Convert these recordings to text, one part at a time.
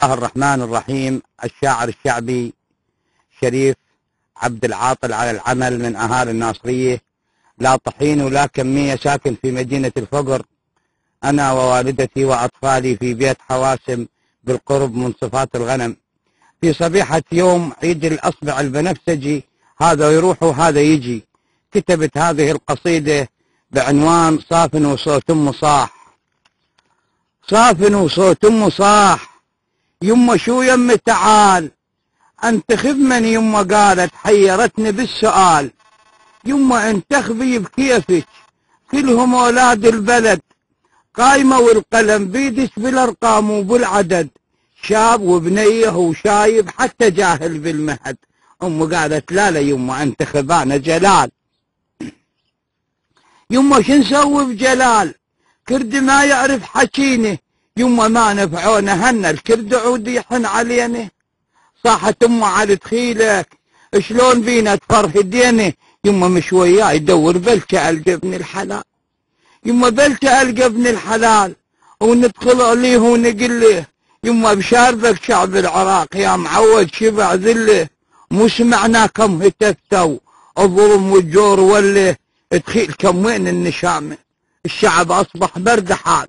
الله الرحمن الرحيم. الشاعر الشعبي شريف عبد العاطل على العمل من أهالي الناصرية، لا طحين ولا كمية، ساكن في مدينة الفقر، أنا ووالدتي وأطفالي في بيت حواسم بالقرب من صفات الغنم. في صبيحة يوم عيد الأصبع البنفسجي، هذا يروح وهذا يجي، كتبت هذه القصيدة بعنوان صاف وصوت أم صاح. صاف وصوت أم صاح، يمه شو يمه تعال، انتخب من يمه قالت حيرتني بالسؤال، يمه انتخبي بكيفك كلهم اولاد البلد، قايمه والقلم بيدك بالارقام وبالعدد، شاب وبنيه وشايب حتى جاهل بالمهد. امه قالت لا يمه انتخب انا جلال. يمه شو نسوي بجلال، كرد ما يعرف حكينه، يمه ما نفعونا هنا الكرد عود يحن علينا. صاحت امه على دخيلك شلون بينا تفرهدينه، يمه مش وياي يدور بلكه القى ابن الحلال، يمه بلكه القى ابن الحلال وندخل عليه ونقول له يمه بشاربك شعب العراق يا معود شبع ذله، مو سمعنا كم هتفتوا الظلم والجور وله، دخيل كم وين النشامه الشعب اصبح برد حال،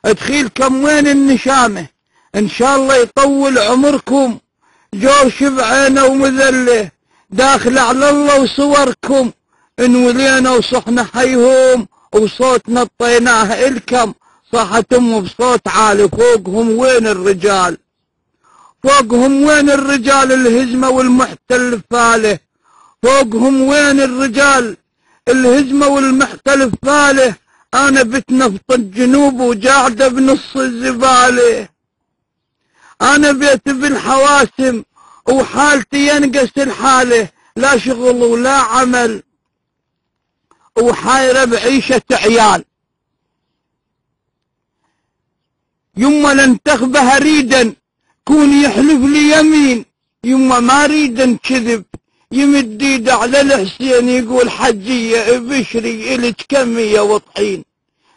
ادخيل كم وين النشامه ان شاء الله يطول عمركم، جور شبعنا ومذله داخل على الله وصوركم، ان ولينا وصحنا حيهم وصوتنا طيناه الكم. صاحت امه بصوت عالي فوقهم وين الرجال، فوقهم وين الرجال الهزمه والمحتل فاله، فوقهم وين الرجال الهزمه والمحتل فاله، انا بتنفط الجنوب وقاعده بنص الزباله، انا بيت بالحواسم وحالتي ينقص الحاله، لا شغل ولا عمل وحايره بعيشه عيال. يما لنتخبها ريدا كون يحلف لي يمين، يما ما ريدا كذب يمد ايده على الحسين يقول حجيه بشري الك كميه وطحين،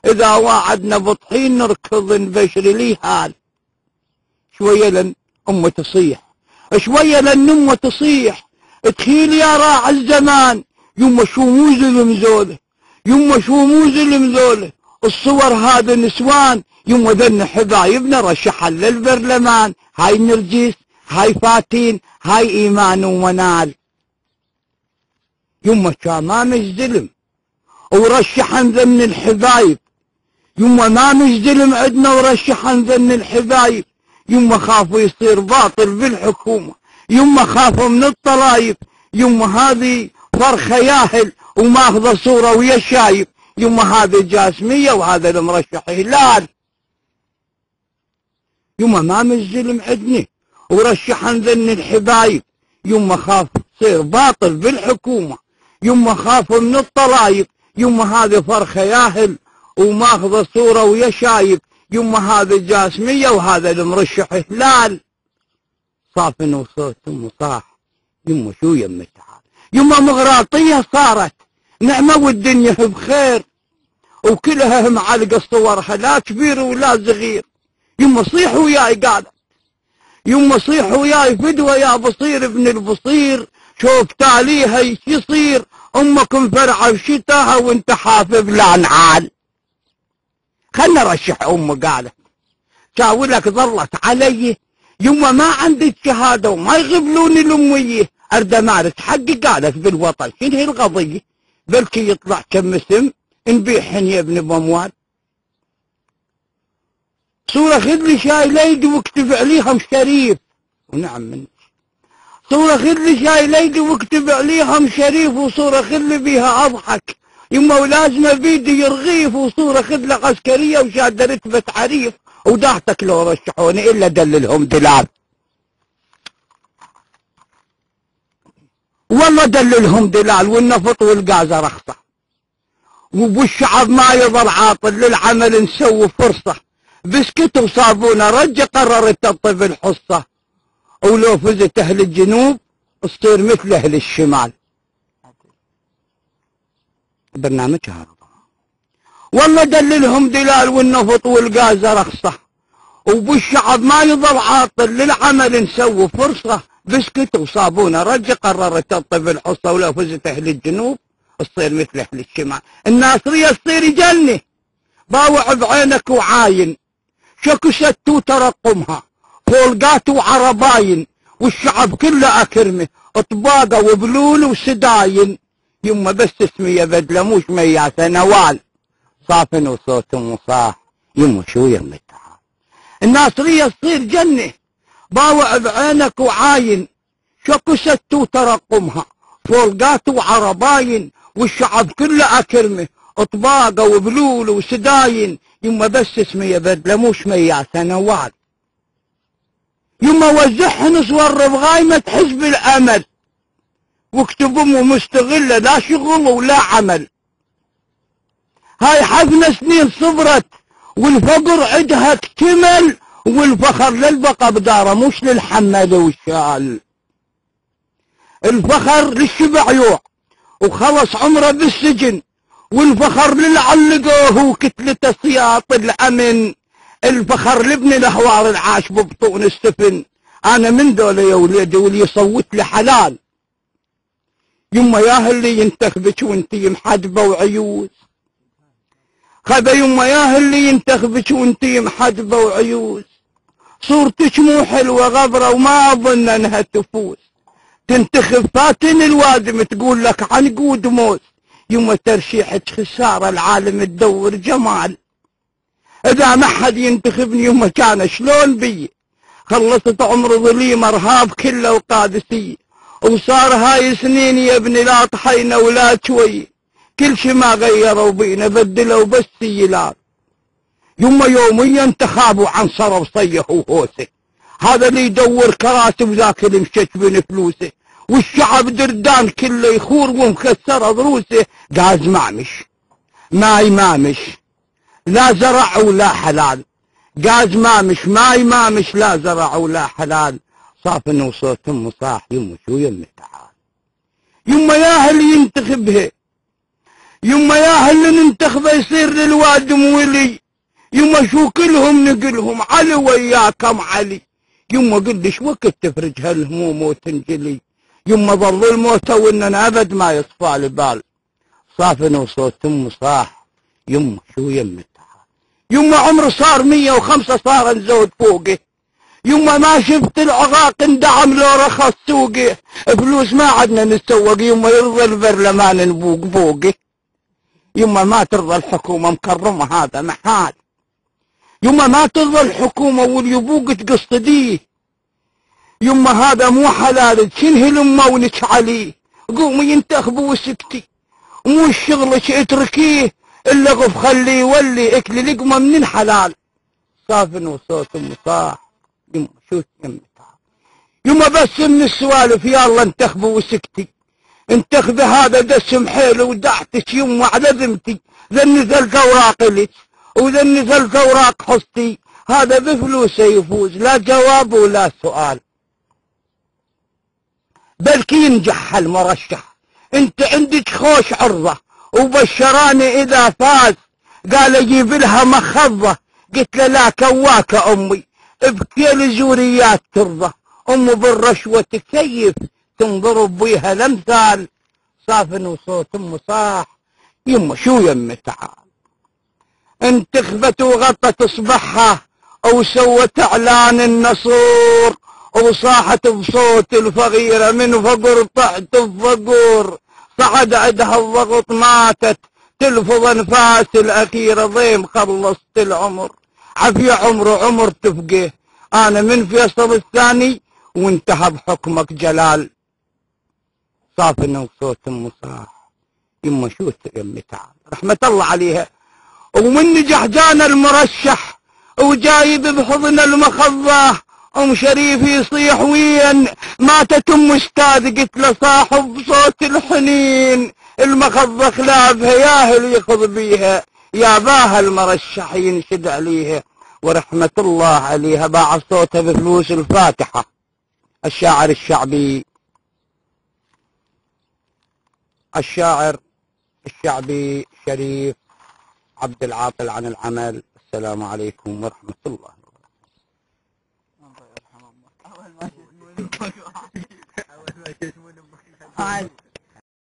اذا وعدنا بطحين نركض نبشري لي حال. شويه لن امه تصيح، شويه لن امه تصيح، تخيل يا راعي الزمان، يما شو مو زلم ذوله، يما شو مو زلم ذوله، الصور هذا نسوان، يما ذن حبايبنا رشحا للبرلمان، هاي نرجس هاي فاتين هاي ايمان ومنال. يما كان ما مش ظلم ورشحا ذن الحبايب، يما ما مش ظلم عدنا ورشحا ذن الحبايب، يما خافوا يصير باطل بالحكومة، يما خافوا من الطلايب، يما هذه فرخة ياهل وماخذة صورة ويا شايب، يما هذا جاسمية وهذا المرشح هلال. يما ما مش ظلم عدنا ورشحا ذن الحبايب، يما خاف يصير باطل بالحكومة، يما خافوا من الطلايب، يما هذه فرخة ياهل وماخذة صورة ويا شايب، يما هذا جاسمية وهذا المرشح هلال. صاف وصوت ام صاح، يما شو يما تعال، يما مغراطية صارت نعمة والدنيا بخير، وكلها معلقة صورها لا كبير ولا صغير، يما صيح وياي قالت، يما صيح وياي فدوة يا بصير ابن البصير، شوف تاليها ايش يصير، امكم فرعة بشتاها وانت حافظ لا نعال. خلنا رشح امه قالت، شاولك ظلت علي، يما ما عندي شهاده وما يغبلوني الاميه، ارد امارس حقي قالت بالوطن، شنو هي القضيه؟ بلكي يطلع كم اسم نبيعهن يا ابن بموال. صوره خذ لي شاي ليدي واكتب عليهم شريف، ونعم منك، صوره خذ لي شاي ليدي واكتب عليهم شريف، وصوره خذ لي بيها اضحك يما ولازمه بيدي يرغيف، وصوره خذ له عسكريه وشاده رتبه عريف، وداعتك لو رشحوني الا دللهم دلال، والله دللهم دلال، والنفط والغاز رخصه، والشعب ما يظل عاطل للعمل نسوي فرصه، بسكت وصابونه رجه قررت تطب الحصه، ولو فزت اهل الجنوب تصير مثل اهل الشمال. برنامج هذا والله دللهم دلال، والنفط والغاز رخصه، وبالشعب ما يظل عاطل للعمل، نسوي فرصة بسكت وصابونة. رجع قررت تطفي الحصة، ولو فزت أهل الجنوب تصير مثل أهل الشمال. الناصرية تصير جنة، باوع بعينك وعاين، شكو ستو ترقمها، فولقات وعرباين، والشعب كله أكرمه، اطباقه وبلول وسداين. يما بس اسمي بدله مش مياسة نوال، صافن وصوت وصاح. يما شو يما تعال، الناصرية تصير جنة، باوع بعينك وعاين، شكو ستو ترقمها، فولقات وعرباين، والشعب كله أكرمه، اطباقه وبلول وسداين. يما بس اسمي بدله مش مياسة نوال. يما وزعهن صور بغايمة حزب الأمل، واكتب امه مستغلة لا شغل ولا عمل. هاي حفنة سنين صبرت والفقر عدها اكتمل، والفخر للبقى بداره مش للحمل والشال. الفخر للشبع يوع وخلص عمره بالسجن، والفخر للعلقوه وكتلته سياط الأمن. الفخر لابن الأهوار العاش ببطون السفن، أنا من دول يا وليدي واللي يصوت لي حلال. يما ياه اللي ينتخبك وانتي محجبة وعيوز، خذا يما ياه اللي ينتخبك وانتي محجبة وعيوز. صورتك مو حلوة غبرة وما أظن أنها تفوز، تنتخب فاتن الوادم تقول لك عنقود موز. يما ترشيحك خسارة العالم تدور جمال، إذا ما حد ينتخبني يما كان شلون بي. خلصت عمر ظليم إرهاب كله وقادسية، وصار هاي سنين يا ابني لا طحينا ولا شوي، كل شي ما غيروا بينا بدلوا بس سيلات. يما يوميا انتخابوا عن صرا وصيه وهوسه، هذا اللي يدور كراسي وذاك اللي مشتبن فلوسه، والشعب دردان كله يخور ومكسر ضروسه. قاز مامش ماي مامش لا زرع ولا حلال، قاز مامش ماي مامش لا زرع ولا حلال. صافن وصوت امه صاح. يما شو يما تعال، يما ياه اللي ينتخبها، يما ياه اللي ننتخبه يصير للوادم ولي. يما شو كلهم نقلهم علي وياكم علي. يما قلش وقت تفرج هالهموم وتنجلي. يما ظل الموتى واننا ابد ما يصفى البال. صافن وصوت امه صاح. يما شو يما تعال، يما عمره صار 105 صار نزود فوقه. يما ما شفت العراق اندعم لو رخص سوقه، فلوس ما عدنا نتسوق. يما يرضى البرلمان نبوق بوقه. يما ما ترضى الحكومة مكرمة هذا محال. يما ما ترضى الحكومة واليبوق تقصديه. يما هذا مو حلال، شنه لما ونك عليه. قومي ينتخبوا وسكتي، مو الشغلك اتركيه، اللغف خليه يولي اكل لقمة من الحلال. صافن وصوت مصاح. يما شو يما تعال، يما بس من السوالف يلا انتخبوا وسكتي. انتخبي هذا دسم حيل ودعتك يما على ذمتي، ذا نزلت اوراق لك وذا نزلت اوراق حصتي. هذا بفلوسه يفوز، لا جواب ولا سؤال. بلكي ينجح المرشح، انت عندك خوش عرضه، وبشراني اذا فاز. قال اجيب لها مخضه، قلت له لا كواك امي بكيل جوريات ترضى. امه بالرشوه تكيف تنضرب بيها الامثال. صافن وصوت امه صاح. يما شو يما تعال، انتخبت وغطت اصبعها وسوت اعلان النصور، وصاحت بصوت الفقيرة من فقر طحت بفقور. صعد عدها الضغط ماتت تلفظ انفاس الاخيرة. ضيم خلصت العمر عافية عمر تفقه. انا من فيصل الثاني وانتهى بحكمك جلال. صافن وصوت ام صاح. يما شو يما تعال، رحمة الله عليها. ومن نجح جانا المرشح وجايب بحضن المخضة، ام شريف يصيح وين ماتت ام استاذ. قلت له صاحب بصوت الحنين، المخضة خلافها ياهل يخض بيها، يا باها المرشح ينشد عليها. ورحمة الله عليها باع صوتها بفلوس الفاتحة. الشاعر الشعبي شريف عبد العاطل عن العمل. السلام عليكم ورحمة الله. عادي.